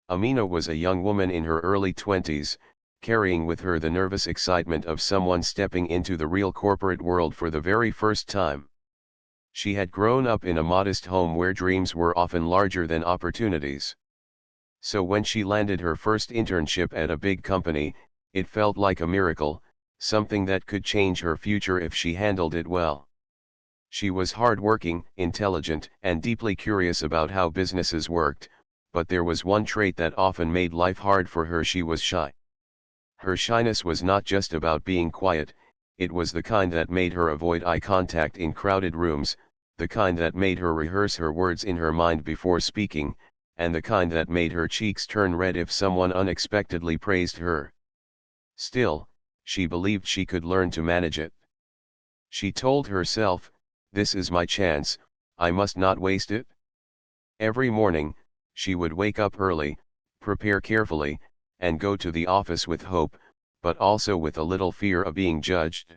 Amina was a young woman in her early 20s, carrying with her the nervous excitement of someone stepping into the real corporate world for the very first time. She had grown up in a modest home where dreams were often larger than opportunities. So when she landed her first internship at a big company, it felt like a miracle, something that could change her future if she handled it well. She was hardworking, intelligent, and deeply curious about how businesses worked, but there was one trait that often made life hard for her: she was shy. Her shyness was not just about being quiet, it was the kind that made her avoid eye contact in crowded rooms, the kind that made her rehearse her words in her mind before speaking, and the kind that made her cheeks turn red if someone unexpectedly praised her. Still, she believed she could learn to manage it. She told herself, "This is my chance, I must not waste it." Every morning, she would wake up early, prepare carefully, and go to the office with hope, but also with a little fear of being judged.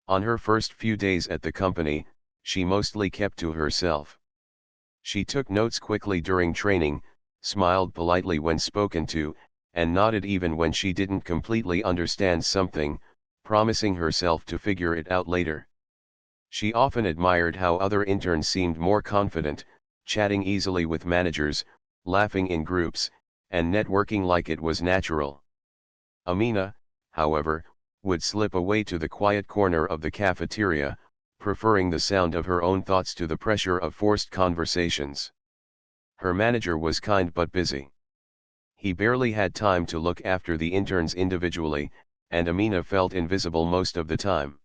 On her first few days at the company, she mostly kept to herself. She took notes quickly during training, smiled politely when spoken to, and nodded even when she didn't completely understand something, promising herself to figure it out later. She often admired how other interns seemed more confident, chatting easily with managers, laughing in groups, and networking like it was natural. Amina, however, would slip away to the quiet corner of the cafeteria, preferring the sound of her own thoughts to the pressure of forced conversations. Her manager was kind but busy. He barely had time to look after the interns individually, and Amina felt invisible most of the time.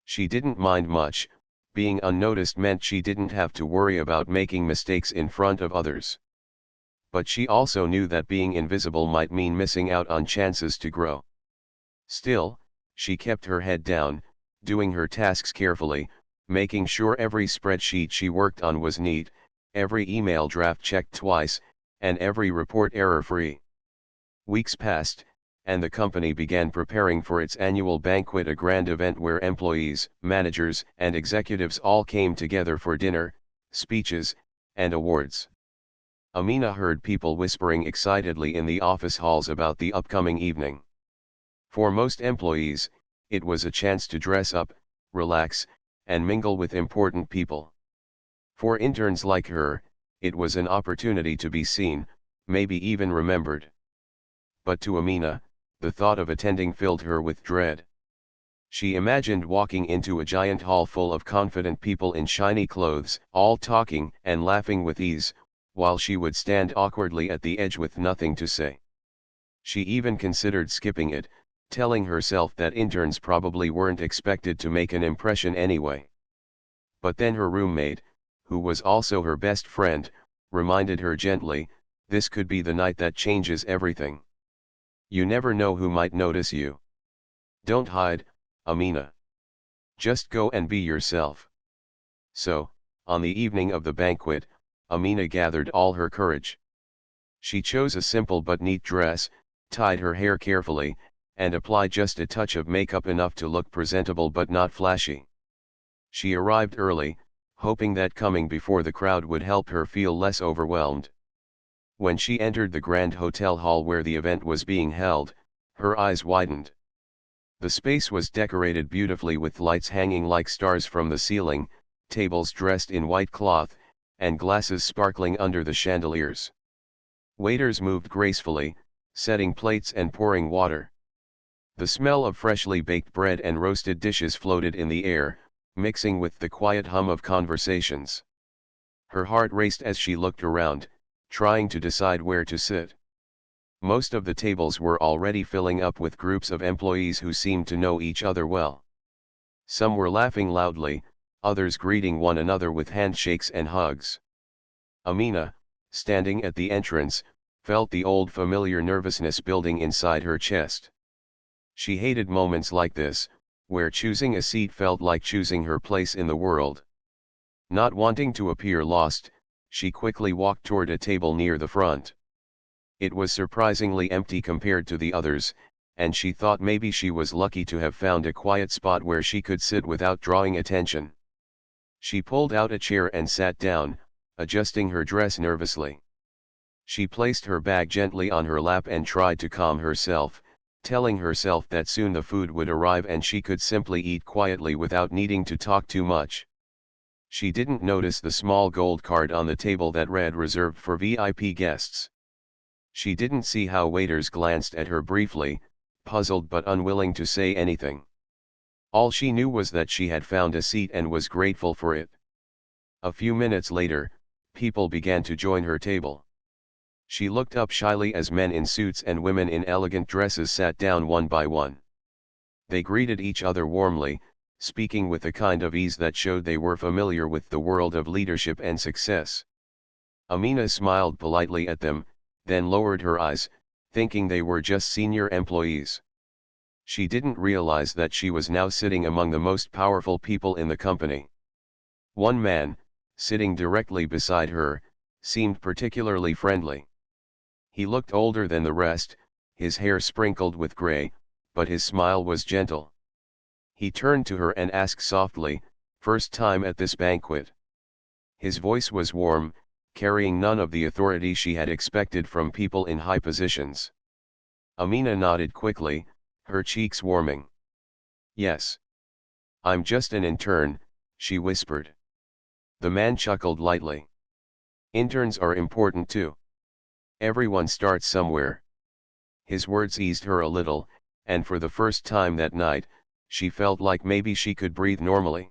She didn't mind much; being unnoticed meant she didn't have to worry about making mistakes in front of others. But she also knew that being invisible might mean missing out on chances to grow. Still, she kept her head down, doing her tasks carefully, making sure every spreadsheet she worked on was neat, every email draft checked twice, and every report error-free. Weeks passed, and the company began preparing for its annual banquet, a grand event where employees, managers, and executives all came together for dinner, speeches, and awards. Amina heard people whispering excitedly in the office halls about the upcoming evening. For most employees, it was a chance to dress up, relax, and mingle with important people. For interns like her, it was an opportunity to be seen, maybe even remembered. But to Amina, the thought of attending filled her with dread. She imagined walking into a giant hall full of confident people in shiny clothes, all talking and laughing with ease, while she would stand awkwardly at the edge with nothing to say. She even considered skipping it, telling herself that interns probably weren't expected to make an impression anyway. But then her roommate, who was also her best friend, reminded her gently, "This could be the night that changes everything. You never know who might notice you. Don't hide, Amina. Just go and be yourself." So, on the evening of the banquet, Amina gathered all her courage. She chose a simple but neat dress, tied her hair carefully, and applied just a touch of makeup, enough to look presentable but not flashy. She arrived early, hoping that coming before the crowd would help her feel less overwhelmed. When she entered the grand hotel hall where the event was being held, her eyes widened. The space was decorated beautifully with lights hanging like stars from the ceiling, tables dressed in white cloth, and glasses sparkling under the chandeliers. Waiters moved gracefully, setting plates and pouring water. The smell of freshly baked bread and roasted dishes floated in the air, mixing with the quiet hum of conversations. Her heart raced as she looked around, trying to decide where to sit. Most of the tables were already filling up with groups of employees who seemed to know each other well. Some were laughing loudly, others greeting one another with handshakes and hugs. Amina, standing at the entrance, felt the old familiar nervousness building inside her chest. She hated moments like this, where choosing a seat felt like choosing her place in the world. Not wanting to appear lost, she quickly walked toward a table near the front. It was surprisingly empty compared to the others, and she thought maybe she was lucky to have found a quiet spot where she could sit without drawing attention. She pulled out a chair and sat down, adjusting her dress nervously. She placed her bag gently on her lap and tried to calm herself, telling herself that soon the food would arrive and she could simply eat quietly without needing to talk too much. She didn't notice the small gold card on the table that read "Reserved for VIP guests." She didn't see how waiters glanced at her briefly, puzzled but unwilling to say anything. All she knew was that she had found a seat and was grateful for it. A few minutes later, people began to join her table. She looked up shyly as men in suits and women in elegant dresses sat down one by one. They greeted each other warmly, speaking with a kind of ease that showed they were familiar with the world of leadership and success. Amina smiled politely at them, then lowered her eyes, thinking they were just senior employees. She didn't realize that she was now sitting among the most powerful people in the company. One man, sitting directly beside her, seemed particularly friendly. He looked older than the rest, his hair sprinkled with gray, but his smile was gentle. He turned to her and asked softly, "First time at this banquet?" His voice was warm, carrying none of the authority she had expected from people in high positions. Amina nodded quickly, her cheeks warming. "Yes. I'm just an intern," she whispered. The man chuckled lightly. "Interns are important too. Everyone starts somewhere." His words eased her a little, and for the first time that night, she felt like maybe she could breathe normally.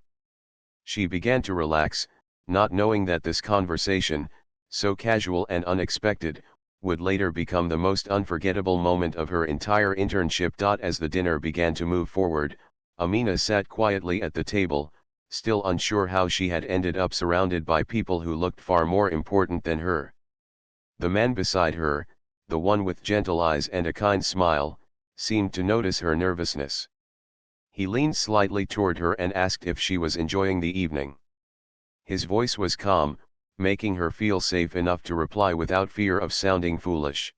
She began to relax, not knowing that this conversation, so casual and unexpected, would later become the most unforgettable moment of her entire internship. As the dinner began to move forward, Amina sat quietly at the table, still unsure how she had ended up surrounded by people who looked far more important than her. The man beside her, the one with gentle eyes and a kind smile, seemed to notice her nervousness. He leaned slightly toward her and asked if she was enjoying the evening. His voice was calm, making her feel safe enough to reply without fear of sounding foolish.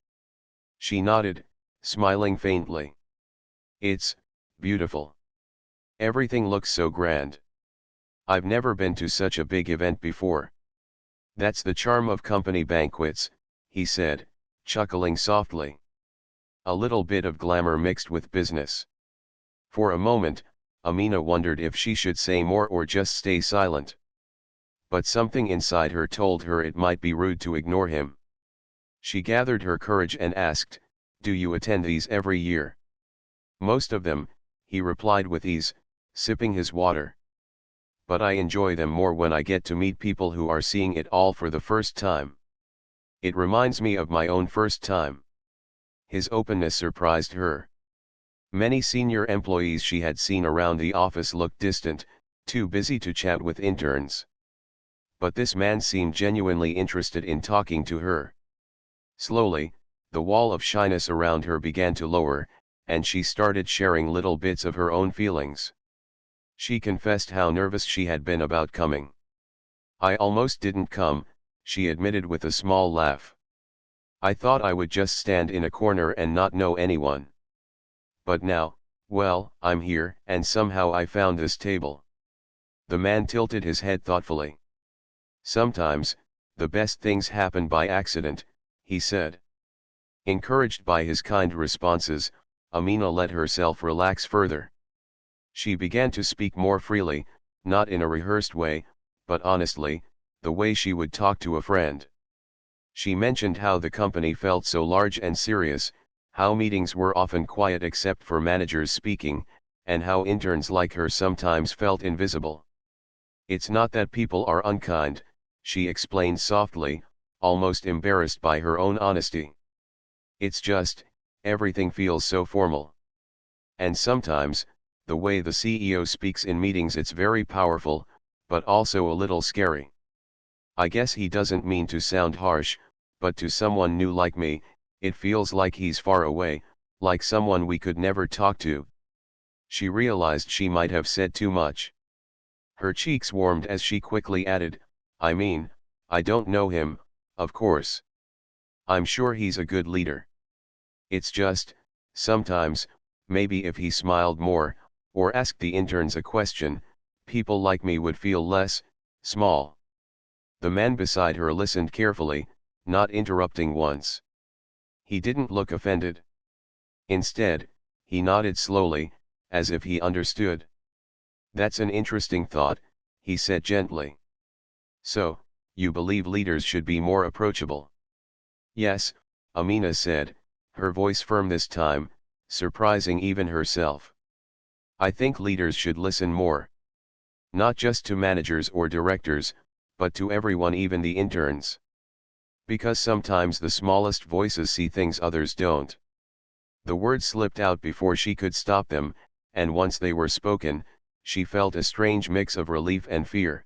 She nodded, smiling faintly. "It's beautiful. Everything looks so grand. I've never been to such a big event before." "That's the charm of company banquets," he said, chuckling softly. "A little bit of glamour mixed with business." For a moment, Amina wondered if she should say more or just stay silent. But something inside her told her it might be rude to ignore him. She gathered her courage and asked, "Do you attend these every year?" "Most of them," he replied with ease, sipping his water. "But I enjoy them more when I get to meet people who are seeing it all for the first time. It reminds me of my own first time." His openness surprised her. Many senior employees she had seen around the office looked distant, too busy to chat with interns. But this man seemed genuinely interested in talking to her. Slowly, the wall of shyness around her began to lower, and she started sharing little bits of her own feelings. She confessed how nervous she had been about coming. "I almost didn't come," she admitted with a small laugh. "I thought I would just stand in a corner and not know anyone. But now, well, I'm here, and somehow I found this table." The man tilted his head thoughtfully. "Sometimes, the best things happen by accident," he said. Encouraged by his kind responses, Amina let herself relax further. She began to speak more freely, not in a rehearsed way, but honestly, the way she would talk to a friend. She mentioned how the company felt so large and serious, how meetings were often quiet except for managers speaking, and how interns like her sometimes felt invisible. "It's not that people are unkind," she explained softly, almost embarrassed by her own honesty. "It's just, everything feels so formal. And sometimes, the way the CEO speaks in meetings, it's very powerful, but also a little scary. I guess he doesn't mean to sound harsh, but to someone new like me, it feels like he's far away, like someone we could never talk to." She realized she might have said too much. Her cheeks warmed as she quickly added, "I mean, I don't know him, of course. I'm sure he's a good leader. It's just, sometimes, maybe if he smiled more, or asked the interns a question, people like me would feel less small." The man beside her listened carefully, not interrupting once. He didn't look offended. Instead, he nodded slowly, as if he understood. "That's an interesting thought," he said gently. "So, you believe leaders should be more approachable?" "Yes," Amina said, her voice firm this time, surprising even herself. "I think leaders should listen more. Not just to managers or directors, but to everyone, even the interns. Because sometimes the smallest voices see things others don't." The words slipped out before she could stop them, and once they were spoken, she felt a strange mix of relief and fear.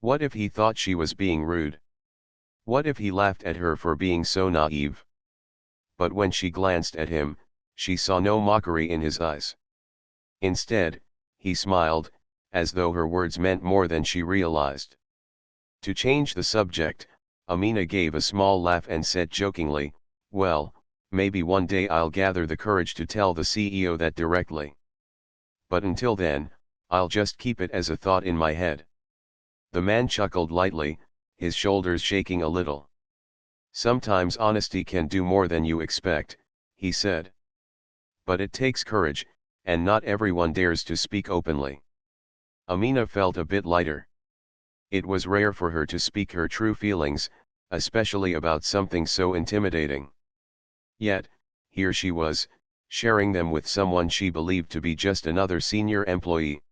What if he thought she was being rude? What if he laughed at her for being so naive? But when she glanced at him, she saw no mockery in his eyes. Instead, he smiled, as though her words meant more than she realized. To change the subject, Amina gave a small laugh and said jokingly, "Well, maybe one day I'll gather the courage to tell the CEO that directly. But until then, I'll just keep it as a thought in my head." The man chuckled lightly, his shoulders shaking a little. "Sometimes honesty can do more than you expect," he said. "But it takes courage, and not everyone dares to speak openly." Amina felt a bit lighter. It was rare for her to speak her true feelings, especially about something so intimidating. Yet, here she was, sharing them with someone she believed to be just another senior employee.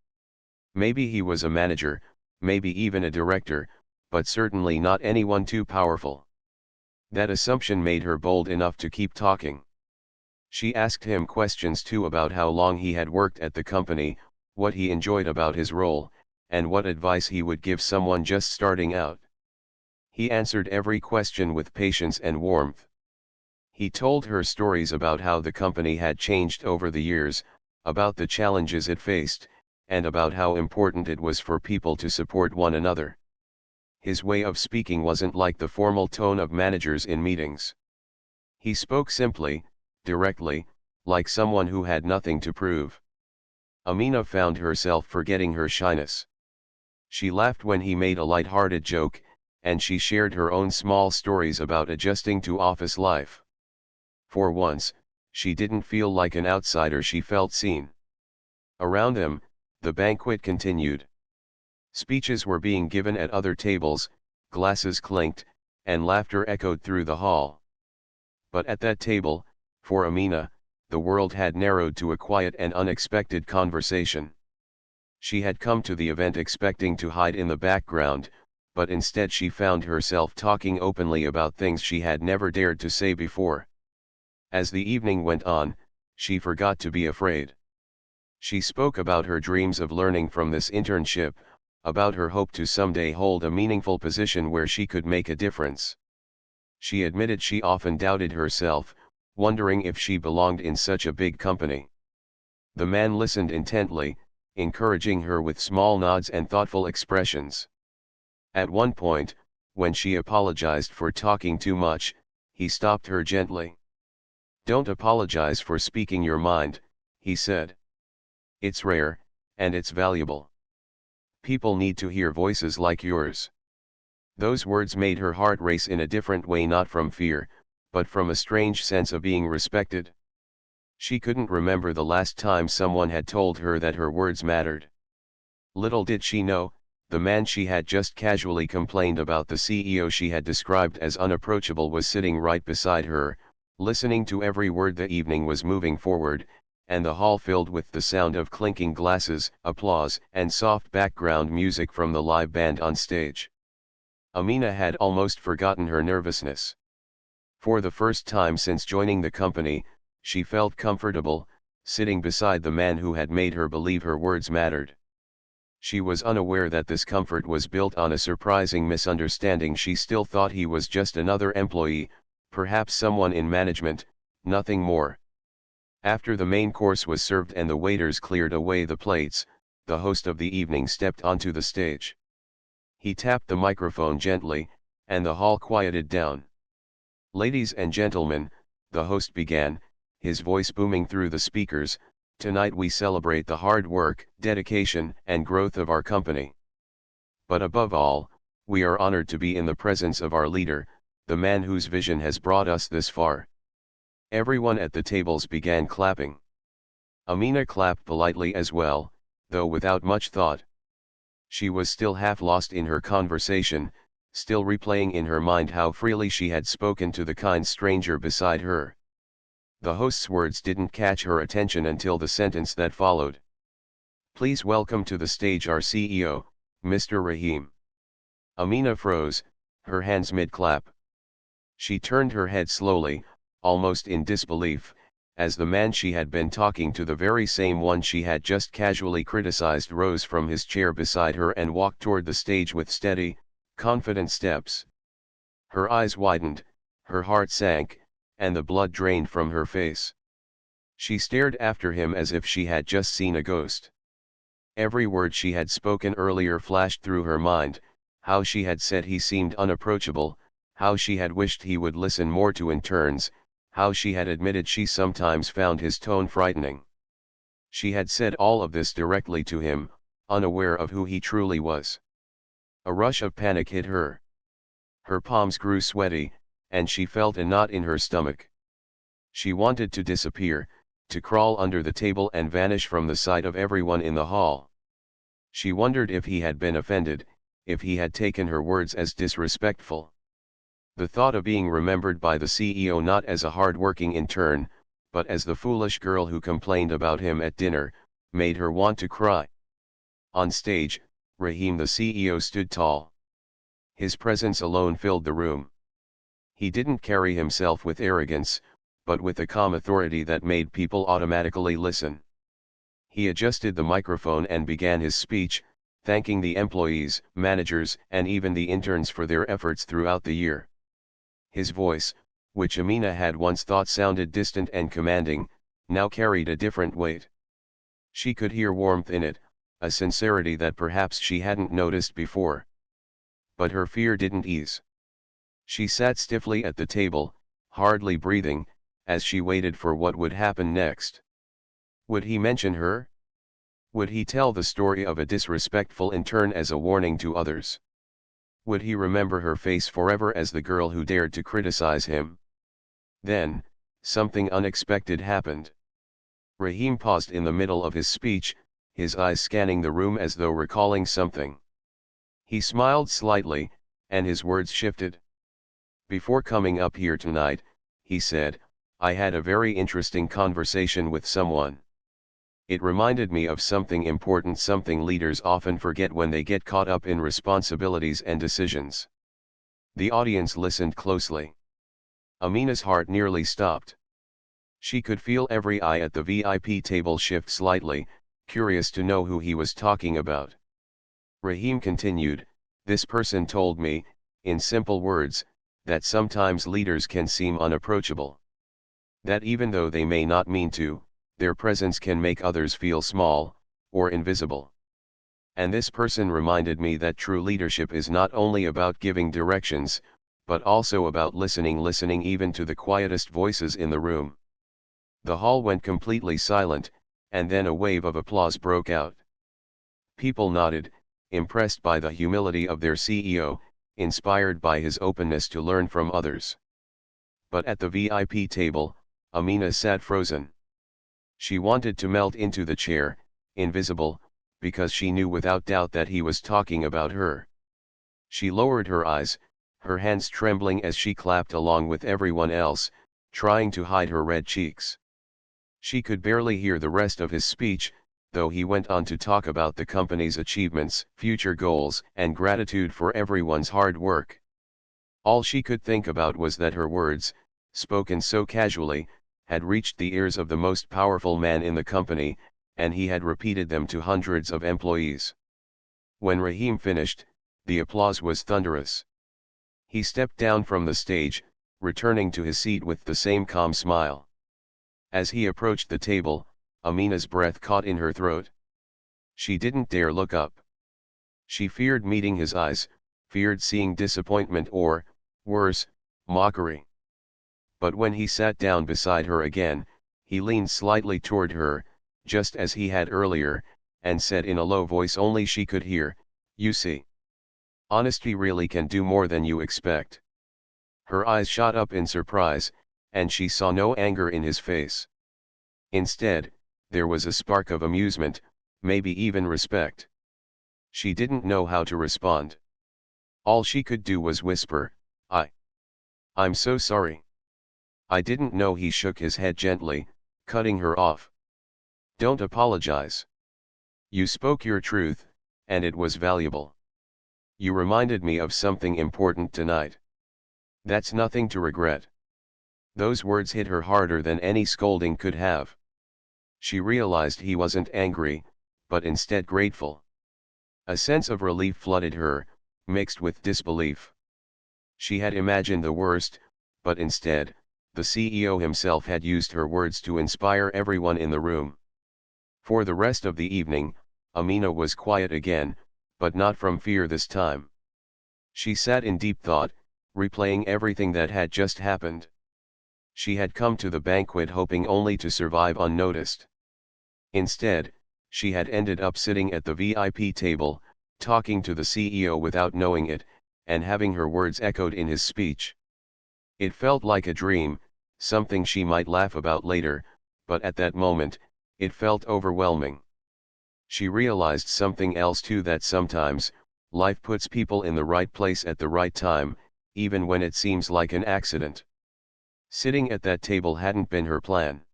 Maybe he was a manager, maybe even a director, but certainly not anyone too powerful. That assumption made her bold enough to keep talking. She asked him questions too about how long he had worked at the company, what he enjoyed about his role, and what advice he would give someone just starting out. He answered every question with patience and warmth. He told her stories about how the company had changed over the years, about the challenges it faced, and about how important it was for people to support one another. His way of speaking wasn't like the formal tone of managers in meetings. He spoke simply, directly, like someone who had nothing to prove. Amina found herself forgetting her shyness. She laughed when he made a light-hearted joke, and she shared her own small stories about adjusting to office life. For once, she didn't feel like an outsider, she felt seen. Around them, the banquet continued. Speeches were being given at other tables, glasses clinked, and laughter echoed through the hall. But at that table, for Amina, the world had narrowed to a quiet and unexpected conversation. She had come to the event expecting to hide in the background, but instead she found herself talking openly about things she had never dared to say before. As the evening went on, she forgot to be afraid. She spoke about her dreams of learning from this internship, about her hope to someday hold a meaningful position where she could make a difference. She admitted she often doubted herself, wondering if she belonged in such a big company. The man listened intently, encouraging her with small nods and thoughtful expressions. At one point, when she apologized for talking too much, he stopped her gently. "Don't apologize for speaking your mind," he said. "It's rare, and it's valuable. People need to hear voices like yours." Those words made her heart race in a different way, not from fear, but from a strange sense of being respected. She couldn't remember the last time someone had told her that her words mattered. Little did she know, the man she had just casually complained about, the CEO she had described as unapproachable, was sitting right beside her, listening to every word. The evening was moving forward, and the hall filled with the sound of clinking glasses, applause, and soft background music from the live band on stage. Amina had almost forgotten her nervousness. For the first time since joining the company, she felt comfortable, sitting beside the man who had made her believe her words mattered. She was unaware that this comfort was built on a surprising misunderstanding. She still thought he was just another employee, perhaps someone in management, nothing more. After the main course was served and the waiters cleared away the plates, the host of the evening stepped onto the stage. He tapped the microphone gently, and the hall quieted down. "Ladies and gentlemen," the host began, his voice booming through the speakers, "tonight we celebrate the hard work, dedication, and growth of our company. But above all, we are honored to be in the presence of our leader, the man whose vision has brought us this far." Everyone at the tables began clapping. Amina clapped politely as well, though without much thought. She was still half lost in her conversation, still replaying in her mind how freely she had spoken to the kind stranger beside her. The host's words didn't catch her attention until the sentence that followed. "Please welcome to the stage our CEO, Mr. Rahim." Amina froze, her hands mid-clap. She turned her head slowly, almost in disbelief, as the man she had been talking to, the very same one she had just casually criticized, rose from his chair beside her and walked toward the stage with steady, confident steps. Her eyes widened, her heart sank, and the blood drained from her face. She stared after him as if she had just seen a ghost. Every word she had spoken earlier flashed through her mind: how she had said he seemed unapproachable, how she had wished he would listen more to interns, how she had admitted she sometimes found his tone frightening. She had said all of this directly to him, unaware of who he truly was. A rush of panic hit her. Her palms grew sweaty, and she felt a knot in her stomach. She wanted to disappear, to crawl under the table and vanish from the sight of everyone in the hall. She wondered if he had been offended, if he had taken her words as disrespectful. The thought of being remembered by the CEO not as a hard-working intern, but as the foolish girl who complained about him at dinner, made her want to cry. On stage, Rahim the CEO stood tall. His presence alone filled the room. He didn't carry himself with arrogance, but with a calm authority that made people automatically listen. He adjusted the microphone and began his speech, thanking the employees, managers, and even the interns for their efforts throughout the year. His voice, which Amina had once thought sounded distant and commanding, now carried a different weight. She could hear warmth in it, a sincerity that perhaps she hadn't noticed before. But her fear didn't ease. She sat stiffly at the table, hardly breathing, as she waited for what would happen next. Would he mention her? Would he tell the story of a disrespectful intern as a warning to others? Would he remember her face forever as the girl who dared to criticize him? Then, something unexpected happened. Rahim paused in the middle of his speech, his eyes scanning the room as though recalling something. He smiled slightly, and his words shifted. "Before coming up here tonight," he said, "I had a very interesting conversation with someone. It reminded me of something important, something leaders often forget when they get caught up in responsibilities and decisions." The audience listened closely. Amina's heart nearly stopped. She could feel every eye at the VIP table shift slightly, curious to know who he was talking about. Rahim continued, "This person told me, in simple words, that sometimes leaders can seem unapproachable. That even though they may not mean to, their presence can make others feel small, or invisible. And this person reminded me that true leadership is not only about giving directions, but also about listening even to the quietest voices in the room." The hall went completely silent, and then a wave of applause broke out. People nodded, impressed by the humility of their CEO, inspired by his openness to learn from others. But at the VIP table, Amina sat frozen. She wanted to melt into the chair, invisible, because she knew without doubt that he was talking about her. She lowered her eyes, her hands trembling as she clapped along with everyone else, trying to hide her red cheeks. She could barely hear the rest of his speech, though he went on to talk about the company's achievements, future goals, and gratitude for everyone's hard work. All she could think about was that her words, spoken so casually, had reached the ears of the most powerful man in the company, and he had repeated them to hundreds of employees. When Rahim finished, the applause was thunderous. He stepped down from the stage, returning to his seat with the same calm smile. As he approached the table, Amina's breath caught in her throat. She didn't dare look up. She feared meeting his eyes, feared seeing disappointment or, worse, mockery. But when he sat down beside her again, he leaned slightly toward her, just as he had earlier, and said in a low voice only she could hear, "You see. Honesty really can do more than you expect." Her eyes shot up in surprise, and she saw no anger in his face. Instead, there was a spark of amusement, maybe even respect. She didn't know how to respond. All she could do was whisper, I'm so sorry. I didn't know. He shook his head gently, cutting her off. Don't apologize. You spoke your truth, and it was valuable. You reminded me of something important tonight. That's nothing to regret. Those words hit her harder than any scolding could have. She realized he wasn't angry, but instead grateful. A sense of relief flooded her, mixed with disbelief. She had imagined the worst, but instead, the CEO himself had used her words to inspire everyone in the room. For the rest of the evening, Amina was quiet again, but not from fear this time. She sat in deep thought, replaying everything that had just happened. She had come to the banquet hoping only to survive unnoticed. Instead, she had ended up sitting at the VIP table, talking to the CEO without knowing it, and having her words echoed in his speech. It felt like a dream, something she might laugh about later, but at that moment, it felt overwhelming. She realized something else too, that sometimes, life puts people in the right place at the right time, even when it seems like an accident. Sitting at that table hadn't been her plan.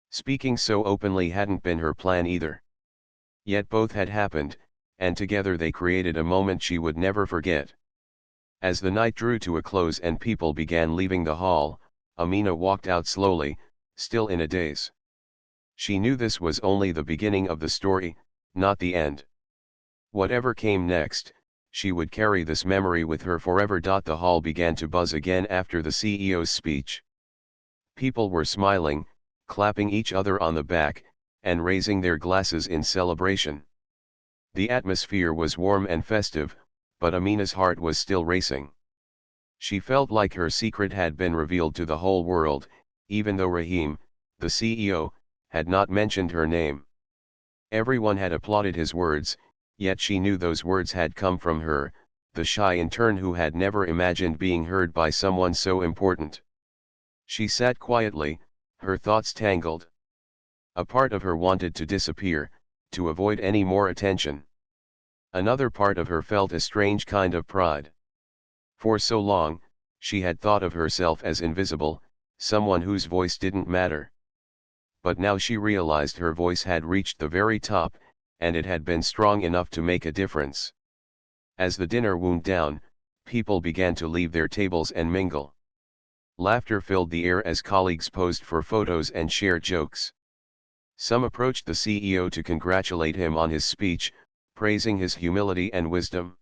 Speaking so openly hadn't been her plan either. Yet both had happened, and together they created a moment she would never forget. As the night drew to a close and people began leaving the hall, Amina walked out slowly, still in a daze. She knew this was only the beginning of the story, not the end. Whatever came next, she would carry this memory with her forever. The hall began to buzz again after the CEO's speech. People were smiling, clapping each other on the back, and raising their glasses in celebration. The atmosphere was warm and festive, but Amina's heart was still racing. She felt like her secret had been revealed to the whole world, even though Rahim, the CEO, had not mentioned her name. Everyone had applauded his words, yet she knew those words had come from her, the shy intern who had never imagined being heard by someone so important. She sat quietly, her thoughts tangled. A part of her wanted to disappear, to avoid any more attention. Another part of her felt a strange kind of pride. For so long, she had thought of herself as invisible, someone whose voice didn't matter. But now she realized her voice had reached the very top, and it had been strong enough to make a difference. As the dinner wound down, people began to leave their tables and mingle. Laughter filled the air as colleagues posed for photos and shared jokes. Some approached the CEO to congratulate him on his speech, praising his humility and wisdom.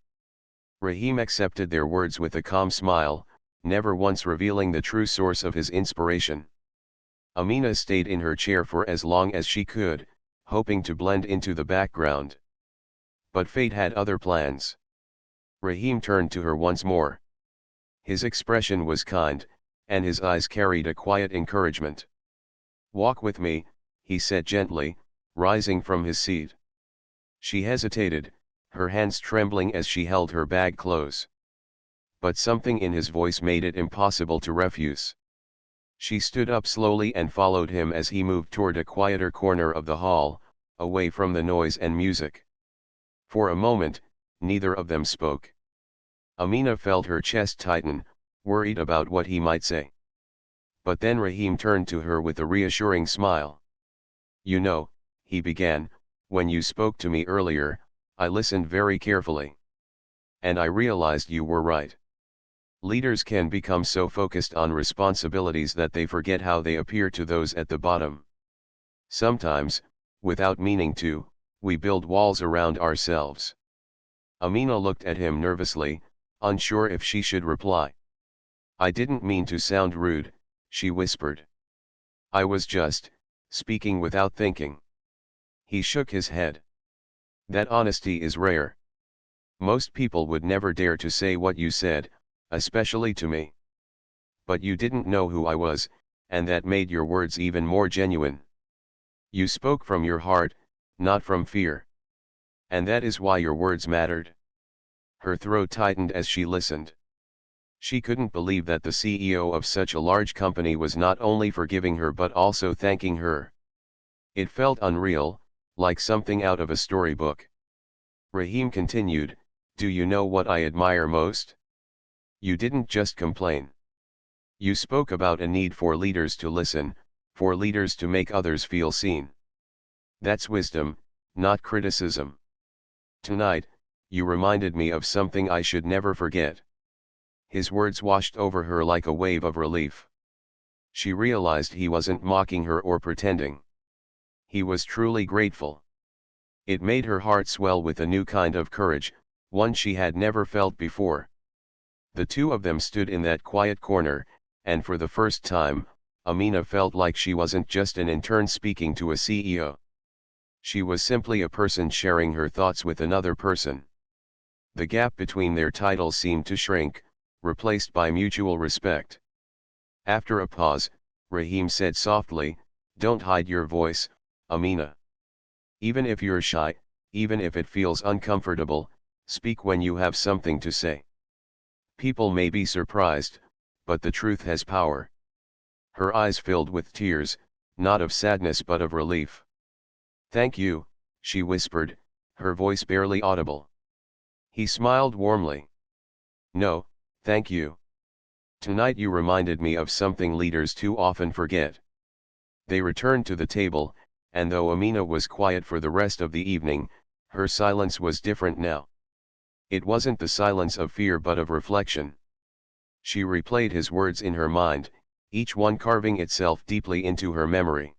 Rahim accepted their words with a calm smile, never once revealing the true source of his inspiration. Amina stayed in her chair for as long as she could, hoping to blend into the background. But fate had other plans. Rahim turned to her once more. His expression was kind, and his eyes carried a quiet encouragement. "Walk with me," he said gently, rising from his seat. She hesitated, her hands trembling as she held her bag close. But something in his voice made it impossible to refuse. She stood up slowly and followed him as he moved toward a quieter corner of the hall, away from the noise and music. For a moment, neither of them spoke. Amina felt her chest tighten, worried about what he might say. But then Rahim turned to her with a reassuring smile. "You know," he began, "when you spoke to me earlier, I listened very carefully. And I realized you were right. Leaders can become so focused on responsibilities that they forget how they appear to those at the bottom. Sometimes, without meaning to, we build walls around ourselves." Amina looked at him nervously, unsure if she should reply. "I didn't mean to sound rude," she whispered. "I was just speaking without thinking." He shook his head. "That honesty is rare. Most people would never dare to say what you said, especially to me. But you didn't know who I was, and that made your words even more genuine. You spoke from your heart, not from fear. And that is why your words mattered." Her throat tightened as she listened. She couldn't believe that the CEO of such a large company was not only forgiving her but also thanking her. It felt unreal, like something out of a storybook. Rahim continued, "Do you know what I admire most? You didn't just complain. You spoke about a need for leaders to listen, for leaders to make others feel seen. That's wisdom, not criticism. Tonight, you reminded me of something I should never forget." His words washed over her like a wave of relief. She realized he wasn't mocking her or pretending. He was truly grateful. It made her heart swell with a new kind of courage, one she had never felt before. The two of them stood in that quiet corner, and for the first time, Amina felt like she wasn't just an intern speaking to a CEO. She was simply a person sharing her thoughts with another person. The gap between their titles seemed to shrink, replaced by mutual respect. After a pause, Rahim said softly, "Don't hide your voice, Amina. Even if you're shy, even if it feels uncomfortable, speak when you have something to say. People may be surprised, but the truth has power." Her eyes filled with tears, not of sadness but of relief. "Thank you," she whispered, her voice barely audible. He smiled warmly. "No, thank you. Tonight you reminded me of something leaders too often forget." They returned to the table, and though Amina was quiet for the rest of the evening, her silence was different now. It wasn't the silence of fear but of reflection. She replayed his words in her mind, each one carving itself deeply into her memory.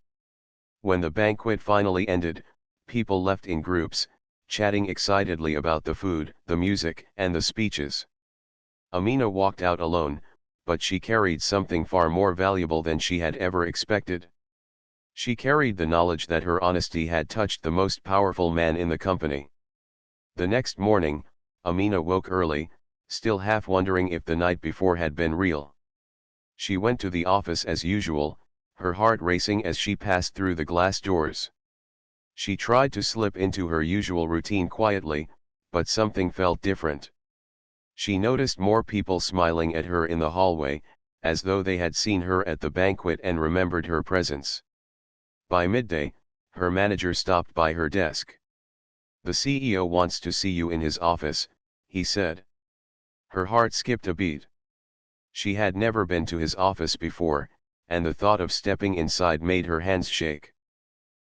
When the banquet finally ended, people left in groups, chatting excitedly about the food, the music, and the speeches. Amina walked out alone, but she carried something far more valuable than she had ever expected. She carried the knowledge that her honesty had touched the most powerful man in the company. The next morning, Amina woke early, still half wondering if the night before had been real. She went to the office as usual, her heart racing as she passed through the glass doors. She tried to slip into her usual routine quietly, but something felt different. She noticed more people smiling at her in the hallway, as though they had seen her at the banquet and remembered her presence. By midday, her manager stopped by her desk. "The CEO wants to see you in his office," he said. Her heart skipped a beat. She had never been to his office before, and the thought of stepping inside made her hands shake.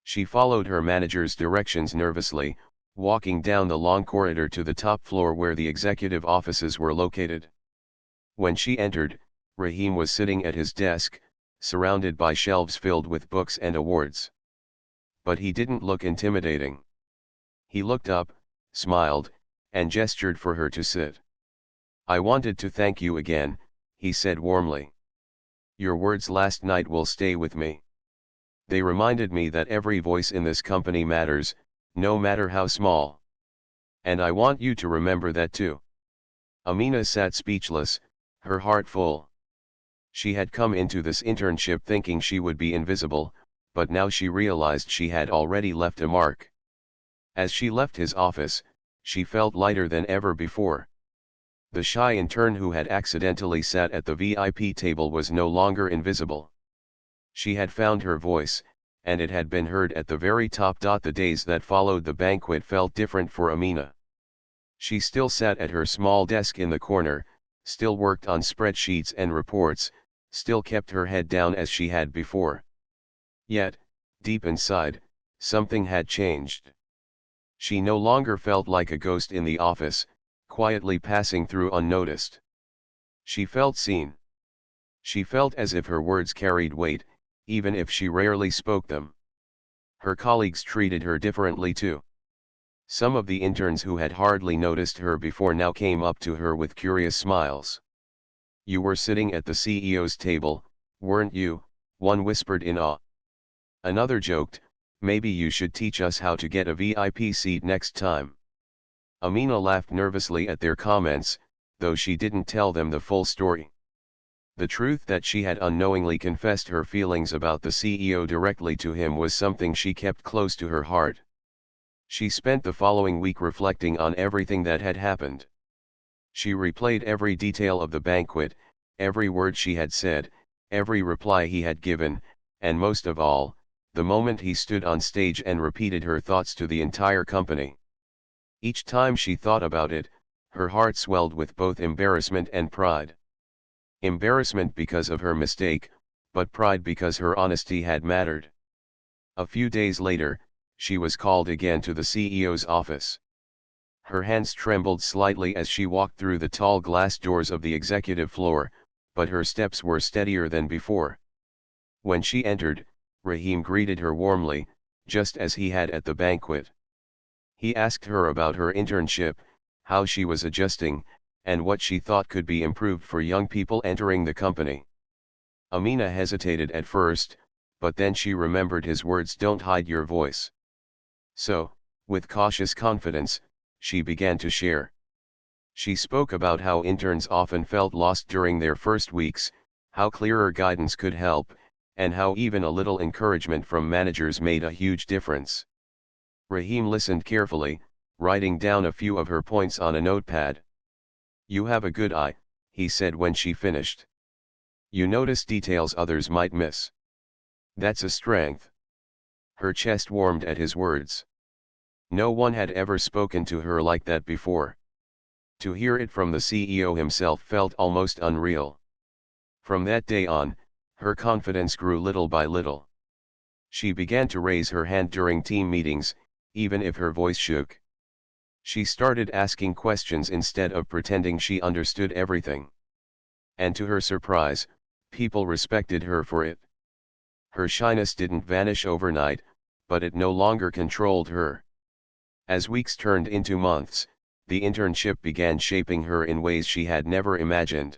She followed her manager's directions nervously, walking down the long corridor to the top floor where the executive offices were located. When she entered, Rahim was sitting at his desk, surrounded by shelves filled with books and awards. But he didn't look intimidating. He looked up, smiled, and gestured for her to sit. "I wanted to thank you again," he said warmly. "Your words last night will stay with me. They reminded me that every voice in this company matters, no matter how small. And I want you to remember that too." Amina sat speechless, her heart full. She had come into this internship thinking she would be invisible, but now she realized she had already left a mark. As she left his office, she felt lighter than ever before. The shy intern who had accidentally sat at the VIP table was no longer invisible. She had found her voice, and it had been heard at the very top. The days that followed the banquet felt different for Amina. She still sat at her small desk in the corner, still worked on spreadsheets and reports, still kept her head down as she had before. Yet, deep inside, something had changed. She no longer felt like a ghost in the office, quietly passing through unnoticed. She felt seen. She felt as if her words carried weight, even if she rarely spoke them. Her colleagues treated her differently too. Some of the interns who had hardly noticed her before now came up to her with curious smiles. "You were sitting at the CEO's table, weren't you?" one whispered in awe. Another joked, "Maybe you should teach us how to get a VIP seat next time." Amina laughed nervously at their comments, though she didn't tell them the full story. The truth that she had unknowingly confessed her feelings about the CEO directly to him was something she kept close to her heart. She spent the following week reflecting on everything that had happened. She replayed every detail of the banquet, every word she had said, every reply he had given, and most of all, the moment he stood on stage and repeated her thoughts to the entire company. Each time she thought about it, her heart swelled with both embarrassment and pride. Embarrassment because of her mistake, but pride because her honesty had mattered. A few days later, she was called again to the CEO's office. Her hands trembled slightly as she walked through the tall glass doors of the executive floor, but her steps were steadier than before. When she entered, Rahim greeted her warmly, just as he had at the banquet. He asked her about her internship, how she was adjusting, and what she thought could be improved for young people entering the company. Amina hesitated at first, but then she remembered his words, "Don't hide your voice." So, with cautious confidence, she began to share. She spoke about how interns often felt lost during their first weeks, how clearer guidance could help, and how even a little encouragement from managers made a huge difference. Rahim listened carefully, writing down a few of her points on a notepad. "You have a good eye," he said when she finished. "You notice details others might miss. That's a strength." Her chest warmed at his words. No one had ever spoken to her like that before. To hear it from the CEO himself felt almost unreal. From that day on, her confidence grew little by little. She began to raise her hand during team meetings, even if her voice shook. She started asking questions instead of pretending she understood everything. And to her surprise, people respected her for it. Her shyness didn't vanish overnight, but it no longer controlled her. As weeks turned into months, the internship began shaping her in ways she had never imagined.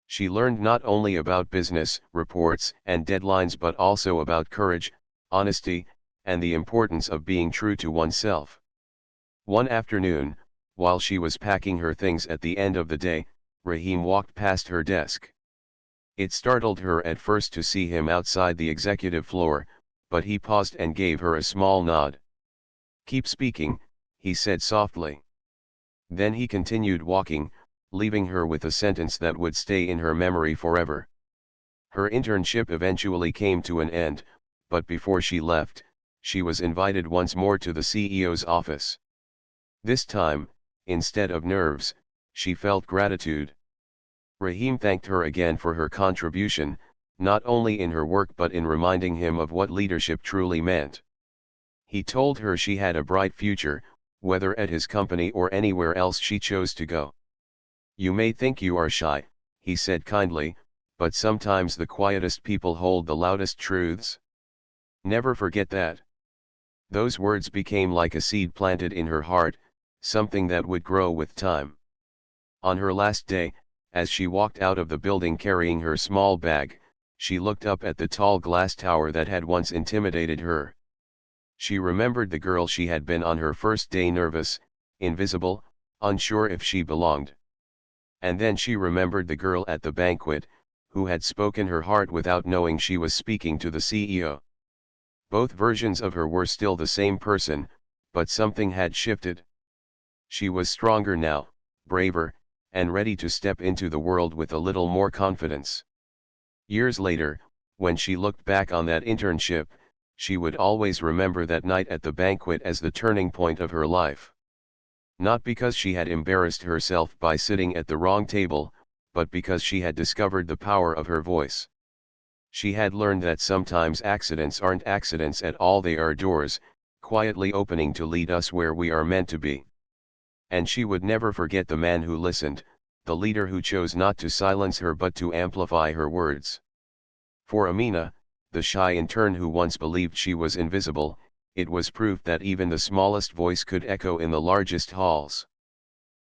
She learned not only about business, reports, and deadlines but also about courage, honesty, and the importance of being true to oneself. One afternoon, while she was packing her things at the end of the day, Rahim walked past her desk. It startled her at first to see him outside the executive floor, but he paused and gave her a small nod. "Keep speaking," he said softly. Then he continued walking, leaving her with a sentence that would stay in her memory forever. Her internship eventually came to an end, but before she left, she was invited once more to the CEO's office. This time, instead of nerves, she felt gratitude. Rahim thanked her again for her contribution, not only in her work but in reminding him of what leadership truly meant. He told her she had a bright future, whether at his company or anywhere else she chose to go. "You may think you are shy," he said kindly, "but sometimes the quietest people hold the loudest truths. Never forget that." Those words became like a seed planted in her heart, something that would grow with time. On her last day, as she walked out of the building carrying her small bag, she looked up at the tall glass tower that had once intimidated her. She remembered the girl she had been on her first day, nervous, invisible, unsure if she belonged. And then she remembered the girl at the banquet, who had spoken her heart without knowing she was speaking to the CEO. Both versions of her were still the same person, but something had shifted. She was stronger now, braver, and ready to step into the world with a little more confidence. Years later, when she looked back on that internship, she would always remember that night at the banquet as the turning point of her life. Not because she had embarrassed herself by sitting at the wrong table, but because she had discovered the power of her voice. She had learned that sometimes accidents aren't accidents at all, they are doors, quietly opening to lead us where we are meant to be. And she would never forget the man who listened, the leader who chose not to silence her but to amplify her words. For Amina, the shy intern who once believed she was invisible, it was proof that even the smallest voice could echo in the largest halls.